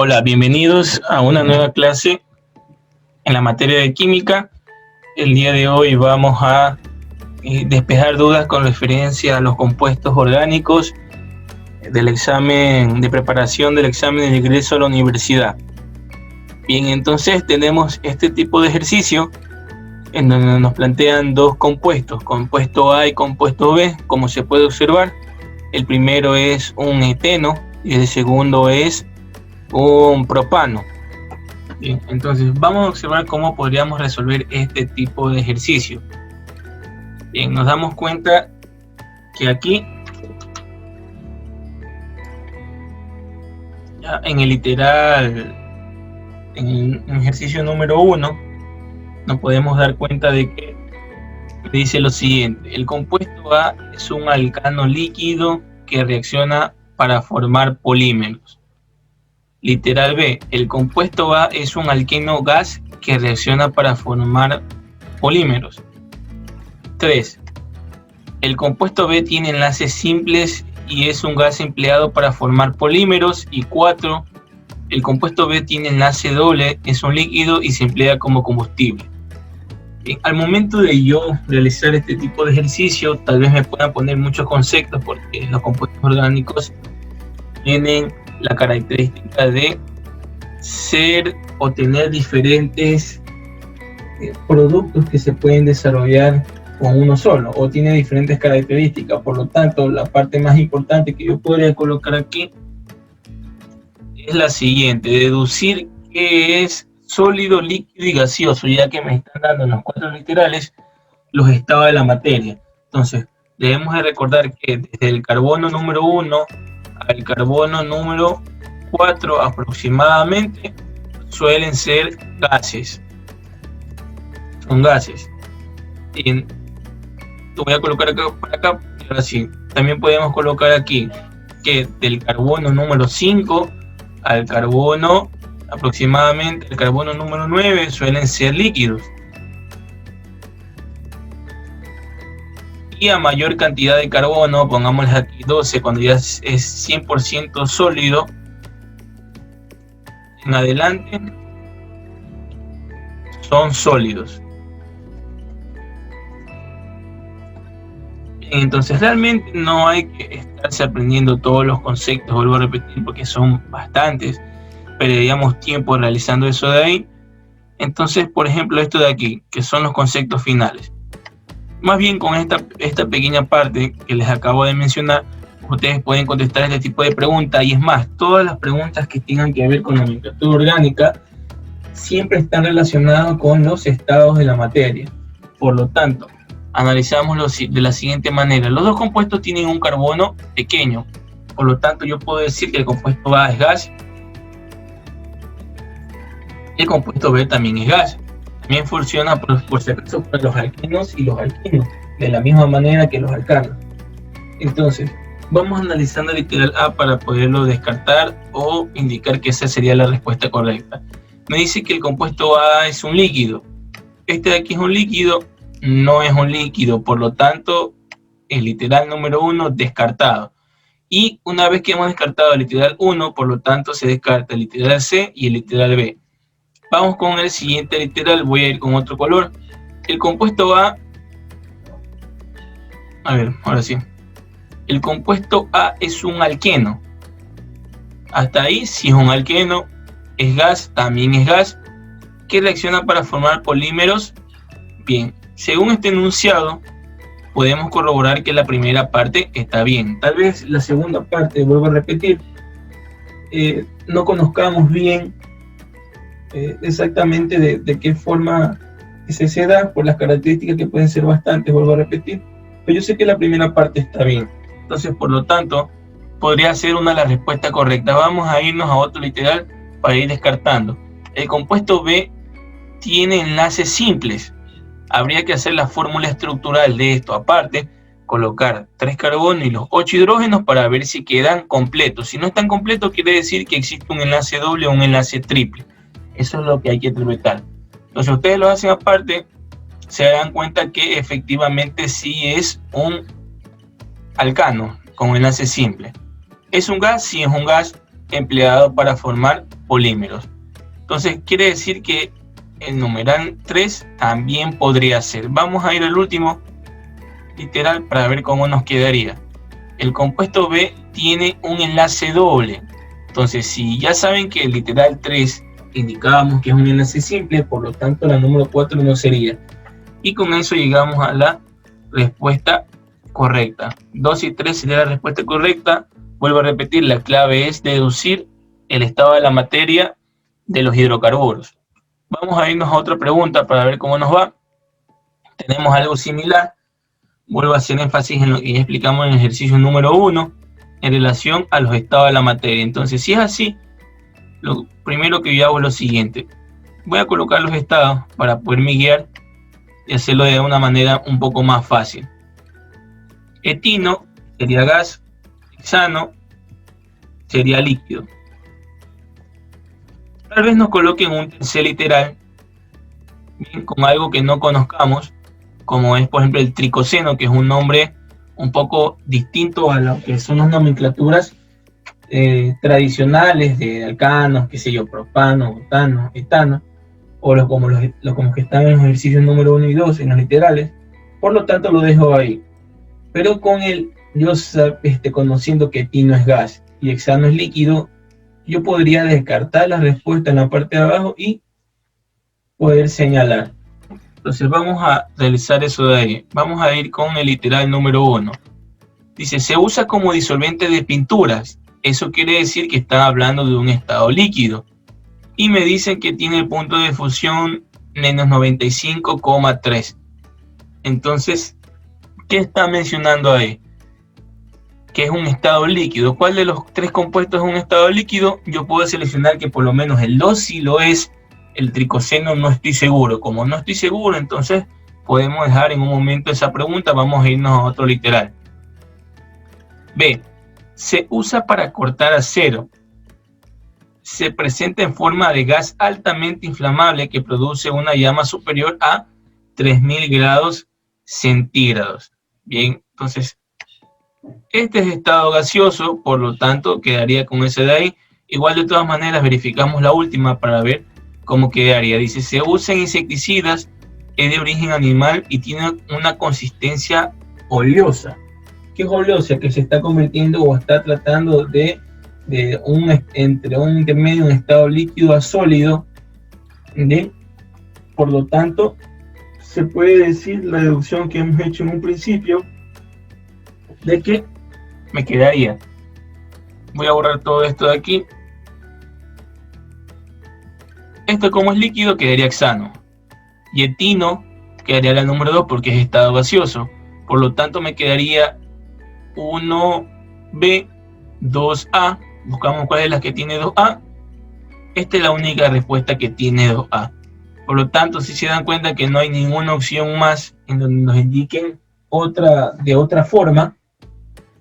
Hola, bienvenidos a una nueva clase en la materia de química. El día de hoy vamos a despejar dudas con referencia a los compuestos orgánicos del examen de preparación del examen de ingreso a la universidad. Bien, entonces tenemos este tipo de ejercicio en donde nos plantean dos compuestos, compuesto A y compuesto B, como se puede observar. El primero es un eteno y el segundo es un propano. Bien, entonces vamos a observar cómo podríamos resolver este tipo de ejercicio. Bien, nos damos cuenta que aquí ya en el literal, en el ejercicio número 1, nos podemos dar cuenta de que dice lo siguiente: el compuesto A es un alcano líquido que reacciona para formar polímeros. Literal B, el compuesto A es un alqueno gas que reacciona para formar polímeros. 3. El compuesto B tiene enlaces simples y es un gas empleado para formar polímeros. Y 4. El compuesto B tiene enlace doble, es un líquido y se emplea como combustible. Bien, al momento de yo realizar este tipo de ejercicio, tal vez me puedan poner muchos conceptos porque los compuestos orgánicos tienen la característica de ser o tener diferentes productos que se pueden desarrollar con uno solo, o tiene diferentes características. Por lo tanto, la parte más importante que yo podría colocar aquí es la siguiente: deducir qué es sólido, líquido y gaseoso, ya que me están dando en los 4 literales los estados de la materia. Entonces, debemos de recordar que desde el carbono número 1 al carbono número 4 aproximadamente suelen ser gases. Son gases. Y lo voy a colocar acá, por acá, y ahora sí. También podemos colocar aquí que del carbono número 5 al carbono aproximadamente el carbono número 9 suelen ser líquidos. Y a mayor cantidad de carbono, pongámosles aquí 12, cuando ya es 100% sólido, en adelante son sólidos. Entonces realmente no hay que estarse aprendiendo todos los conceptos, vuelvo a repetir, porque son bastantes, perderíamos tiempo realizando eso de ahí. Entonces, por ejemplo, esto de aquí, que son los conceptos finales. Más bien con esta pequeña parte que les acabo de mencionar, ustedes pueden contestar este tipo de preguntas. Y es más, todas las preguntas que tengan que ver con la nomenclatura orgánica siempre están relacionadas con los estados de la materia. Por lo tanto, analizámoslo de la siguiente manera: los dos compuestos tienen un carbono pequeño, por lo tanto yo puedo decir que el compuesto A es gas, el compuesto B también es gas. También funciona por si acaso para los alquenos y los alquinos, de la misma manera que los alcanos. Entonces, vamos analizando el literal A para poderlo descartar o indicar que esa sería la respuesta correcta. Me dice que el compuesto A es un líquido. Este de aquí es un líquido, no es un líquido, por lo tanto, el literal número 1 descartado. Y una vez que hemos descartado el literal 1, por lo tanto, se descarta el literal C y el literal B. Vamos con el siguiente literal, voy a ir con otro color. El compuesto A, ahora sí. El compuesto A es un alqueno. Hasta ahí, si es un alqueno, es gas, también es gas, que reacciona para formar polímeros. Bien, según este enunciado, podemos corroborar que la primera parte está bien. Tal vez la segunda parte, vuelvo a repetir, no conozcamos bien exactamente de qué forma se da, por las características que pueden ser bastantes, vuelvo a repetir, pero yo sé que la primera parte está bien. Entonces, por lo tanto, podría ser una de las respuestas correctas. Vamos a irnos a otro literal para ir descartando. El compuesto B tiene enlaces simples. Habría que hacer la fórmula estructural de esto. Aparte, colocar 3 carbonos y los 8 hidrógenos para ver si quedan completos. Si no están completos, quiere decir que existe un enlace doble o un enlace triple. Eso es lo que hay que interpretar. Entonces, ustedes lo hacen aparte, se dan cuenta que efectivamente sí es un alcano con enlace simple. ¿Es un gas? Sí, es un gas. empleado para formar polímeros. Entonces quiere decir que el numeral 3 también podría ser. Vamos a ir al último literal para ver cómo nos quedaría. El compuesto B tiene un enlace doble. Entonces, si ya saben que el literal 3 indicábamos que es un enlace simple, por lo tanto la número 4 no sería. Y con eso llegamos a la respuesta correcta. 2 y 3 sería la respuesta correcta. Vuelvo a repetir, la clave es deducir el estado de la materia de los hidrocarburos. Vamos a irnos a otra pregunta para ver cómo nos va. Tenemos algo similar. Vuelvo a hacer énfasis en lo que ya explicamos en el ejercicio número 1 en relación a los estados de la materia. Entonces, si es así, lo primero que yo hago es lo siguiente. Voy a colocar los estados para poderme guiar y hacerlo de una manera un poco más fácil. Etino sería gas, hexano sería líquido. Tal vez nos coloquen un tercer literal, bien, con algo que no conozcamos, como es por ejemplo el tricoseno, que es un nombre un poco distinto a lo que son las nomenclaturas tradicionales de alcanos, qué sé yo, propano, butano, etano, o como que están en los ejercicios número 1 y 2 en los literales. Por lo tanto lo dejo ahí. Pero con yo conociendo que etino es gas y hexano es líquido, yo podría descartar la respuesta en la parte de abajo y poder señalar. Entonces vamos a realizar eso de ahí. Vamos a ir con el literal número 1. Dice, se usa como disolvente de pinturas. Eso quiere decir que están hablando de un estado líquido. Y me dicen que tiene el punto de fusión menos 95,3. Entonces, ¿qué está mencionando ahí? Que es un estado líquido. ¿Cuál de los tres compuestos es un estado líquido? Yo puedo seleccionar que por lo menos el 2 sí lo es. El tricoseno no estoy seguro. Como no estoy seguro, entonces podemos dejar en un momento esa pregunta. Vamos a irnos a otro literal. B. Se usa para cortar acero. Se presenta en forma de gas altamente inflamable que produce una llama superior a 3000 grados centígrados. Bien, entonces este es estado gaseoso, por lo tanto quedaría con ese de ahí. Igual de todas maneras verificamos la última para ver cómo quedaría. Dice, se usa en insecticidas, es de origen animal y tiene una consistencia oleosa. ¿Qué es oleosa? Que se está convirtiendo o está tratando de entre un intermedio, un estado líquido a sólido. ¿Bien? Por lo tanto, se puede decir la deducción que hemos hecho en un principio de que me quedaría. Voy a borrar todo esto de aquí. Esto como es líquido quedaría hexano. Y etino quedaría la número 2 porque es estado gaseoso. Por lo tanto me quedaría 1B, 2A. Buscamos cuál es la que tiene 2A. Esta es la única respuesta que tiene 2A. Por lo tanto, si se dan cuenta que no hay ninguna opción más en donde nos indiquen de otra forma,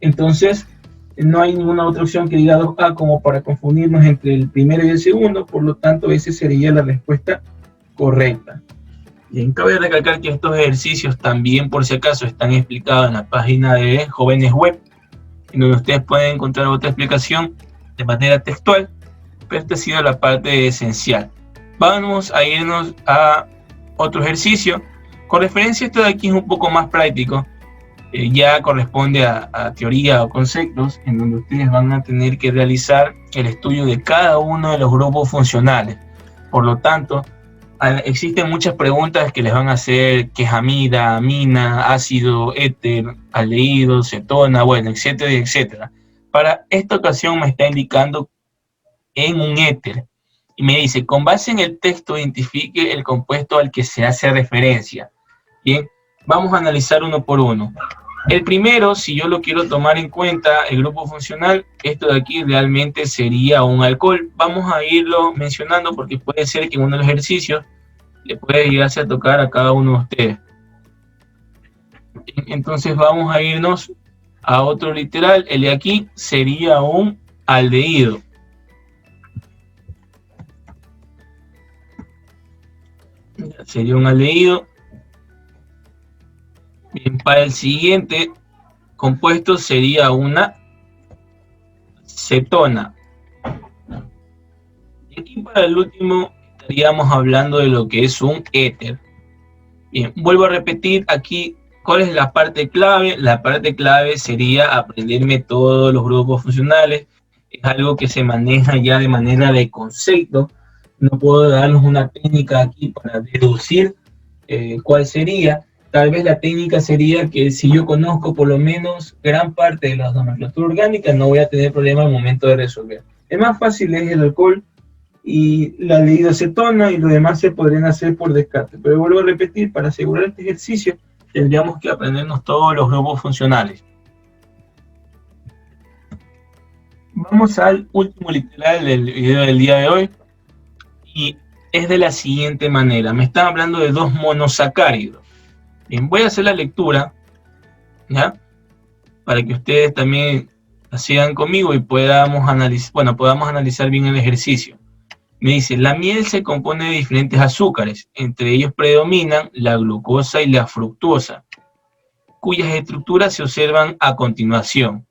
entonces no hay ninguna otra opción que diga 2A como para confundirnos entre el primero y el segundo. Por lo tanto, esa sería la respuesta correcta. Bien, cabe recalcar que estos ejercicios también, por si acaso, están explicados en la página de Jóvenes Web, en donde ustedes pueden encontrar otra explicación de manera textual, pero esta ha sido la parte esencial. Vamos a irnos a otro ejercicio. Con referencia a esto de aquí es un poco más práctico, ya corresponde a teoría o conceptos, en donde ustedes van a tener que realizar el estudio de cada uno de los grupos funcionales. Por lo tanto, existen muchas preguntas que les van a hacer, qué es amida, amina, ácido, éter, aldehído, cetona, bueno, etcétera, etcétera. Para esta ocasión me está indicando en un éter y me dice, con base en el texto identifique el compuesto al que se hace referencia. Bien, vamos a analizar uno por uno. El primero, si yo lo quiero tomar en cuenta, el grupo funcional, esto de aquí realmente sería un alcohol. Vamos a irlo mencionando porque puede ser que en uno de los ejercicios le puede llegarse a tocar a cada uno de ustedes. Entonces vamos a irnos a otro literal. El de aquí sería un aldehído. Sería un aldehído. Bien, para el siguiente compuesto sería una cetona. Aquí para el último estaríamos hablando de lo que es un éter. Bien, vuelvo a repetir aquí, ¿cuál es la parte clave? La parte clave sería aprenderme todos los grupos funcionales. Es algo que se maneja ya de manera de concepto. No puedo darles una técnica aquí para deducir cuál sería. Tal vez la técnica sería que si yo conozco por lo menos gran parte de las nomenclaturas orgánicas, no voy a tener problema al momento de resolver. El más fácil es el alcohol y la aldehidocetona, y lo demás se podrían hacer por descarte. Pero vuelvo a repetir, para asegurar este ejercicio tendríamos que aprendernos todos los grupos funcionales. Vamos al último literal del video del día de hoy y es de la siguiente manera. Me están hablando de dos monosacáridos. Bien, voy a hacer la lectura, ¿ya? Para que ustedes también la sigan conmigo y podamos analizar bien el ejercicio. Me dice, la miel se compone de diferentes azúcares, entre ellos predominan la glucosa y la fructosa, cuyas estructuras se observan a continuación.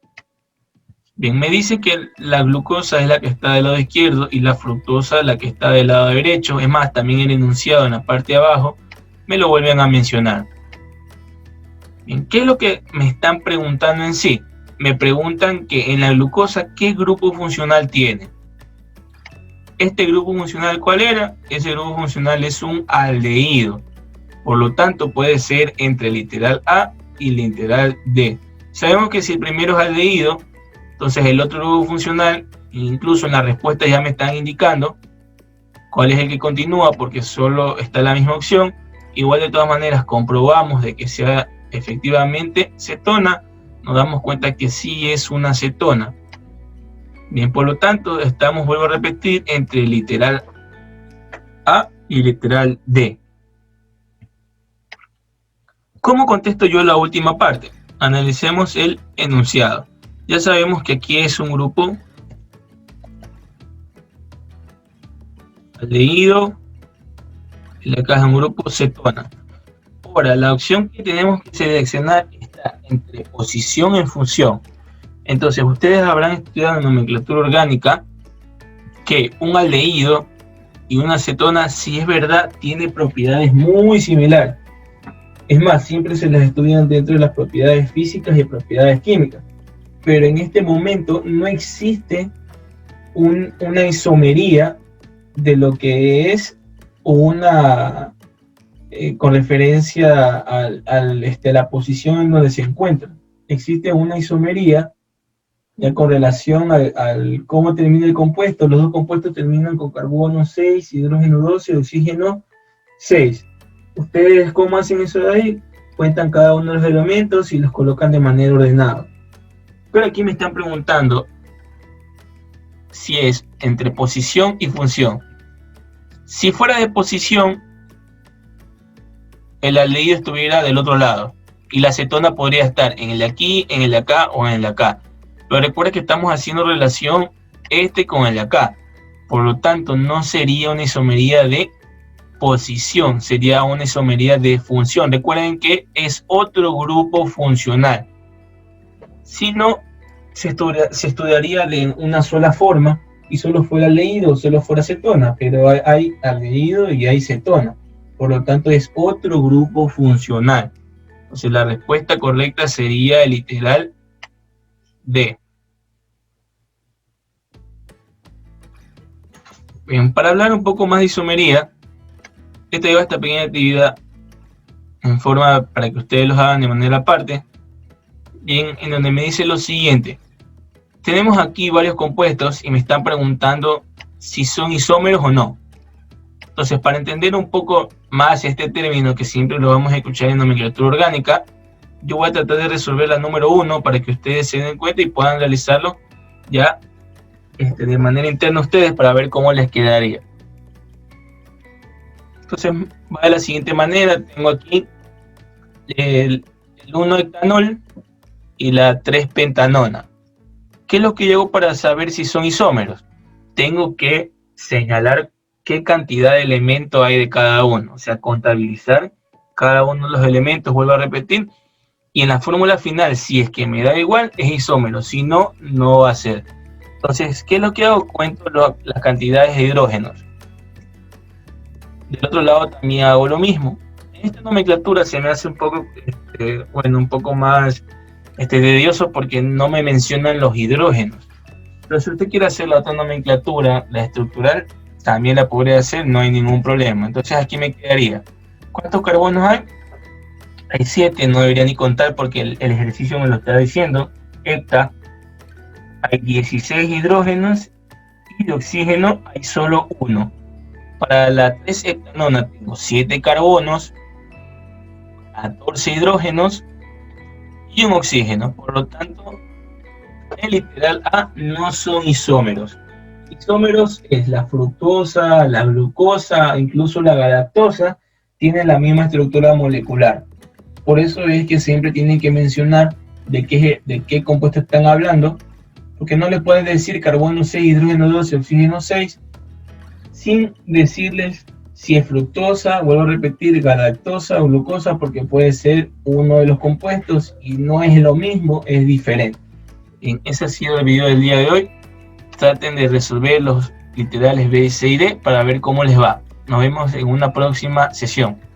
Bien, me dice que la glucosa es la que está del lado izquierdo y la fructosa la que está del lado derecho. Es más, también el enunciado en la parte de abajo me lo vuelven a mencionar. Bien, ¿qué es lo que me están preguntando en sí? Me preguntan que en la glucosa, ¿qué grupo funcional tiene? Este grupo funcional, ¿cuál era? Ese grupo funcional es un aldehído. Por lo tanto, puede ser entre literal A y literal D. Sabemos que si el primero es aldehído, entonces el otro grupo funcional, incluso en la respuesta ya me están indicando cuál es el que continúa, porque solo está la misma opción. Igual de todas maneras comprobamos de que sea efectivamente cetona, nos damos cuenta que sí es una cetona. Bien, por lo tanto, estamos, vuelvo a repetir, entre literal A y literal D. ¿Cómo contesto yo la última parte? Analicemos el enunciado. Ya sabemos que aquí es un grupo aldehído, y acá es un grupo cetona. Ahora, la opción que tenemos que seleccionar está entre posición en función. Entonces, ustedes habrán estudiado en nomenclatura orgánica que un aldehído y una cetona, si es verdad, tiene propiedades muy similares. Es más, siempre se las estudian dentro de las propiedades físicas y propiedades químicas. Pero en este momento no existe una isomería de lo que es una con referencia a la posición en donde se encuentra. Existe una isomería ya con relación al cómo termina el compuesto. Los dos compuestos terminan con carbono 6, hidrógeno 12, oxígeno 6. ¿Ustedes cómo hacen eso de ahí? Cuentan cada uno de los elementos y los colocan de manera ordenada. Pero aquí me están preguntando si es entre posición y función. Si fuera de posición, el aldehído estuviera del otro lado y la cetona podría estar en el de aquí, en el de acá o en el de acá. Pero recuerda que estamos haciendo relación este con el de acá. Por lo tanto, no sería una isomería de posición, sería una isomería de función. Recuerden que es otro grupo funcional. Si no, se estudiaría de una sola forma y solo fuera aldehído o solo fuera cetona, pero hay aldehído y hay cetona. Por lo tanto, es otro grupo funcional. Entonces, la respuesta correcta sería el literal D. Bien, para hablar un poco más de isomería, lleva esta pequeña actividad en forma para que ustedes los hagan de manera aparte. Bien, en donde me dice lo siguiente. Tenemos aquí varios compuestos y me están preguntando si son isómeros o no. Entonces, para entender un poco más este término que siempre lo vamos a escuchar en nomenclatura orgánica, yo voy a tratar de resolver la número 1 para que ustedes se den cuenta y puedan realizarlo ya de manera interna ustedes para ver cómo les quedaría. Entonces va de la siguiente manera. Tengo aquí el 1-hectanol y la 3-pentanona. ¿Qué es lo que yo hago para saber si son isómeros? Tengo que señalar qué cantidad de elementos hay de cada uno, o sea, contabilizar cada uno de los elementos, vuelvo a repetir, y en la fórmula final, si es que me da igual, es isómero, si no, no va a ser. Entonces, ¿qué es lo que hago? Cuento las cantidades de hidrógenos. Del otro lado también hago lo mismo. En esta nomenclatura se me hace un poco, un poco más tedioso porque no me mencionan los hidrógenos. Pero si usted quiere hacer la otra nomenclatura, la estructural, también la podría hacer, no hay ningún problema. Entonces aquí me quedaría, ¿cuántos carbonos hay? Hay 7, no debería ni contar porque el ejercicio me lo está diciendo. Hepta, hay 16 hidrógenos y de oxígeno hay solo 1. Para la 3-heptanona tengo 7 carbonos, 14 hidrógenos y un oxígeno. Por lo tanto, el literal A no son isómeros. Isómeros es la fructosa, la glucosa, incluso la galactosa, tienen la misma estructura molecular. Por eso es que siempre tienen que mencionar de qué compuesto están hablando, porque no le pueden decir carbono 6, hidrógeno 12, oxígeno 6, sin decirles si es fructosa, vuelvo a repetir, galactosa o glucosa, porque puede ser uno de los compuestos y no es lo mismo, es diferente. Ese ha sido el video del día de hoy. Traten de resolver los literales B, C y D para ver cómo les va. Nos vemos en una próxima sesión.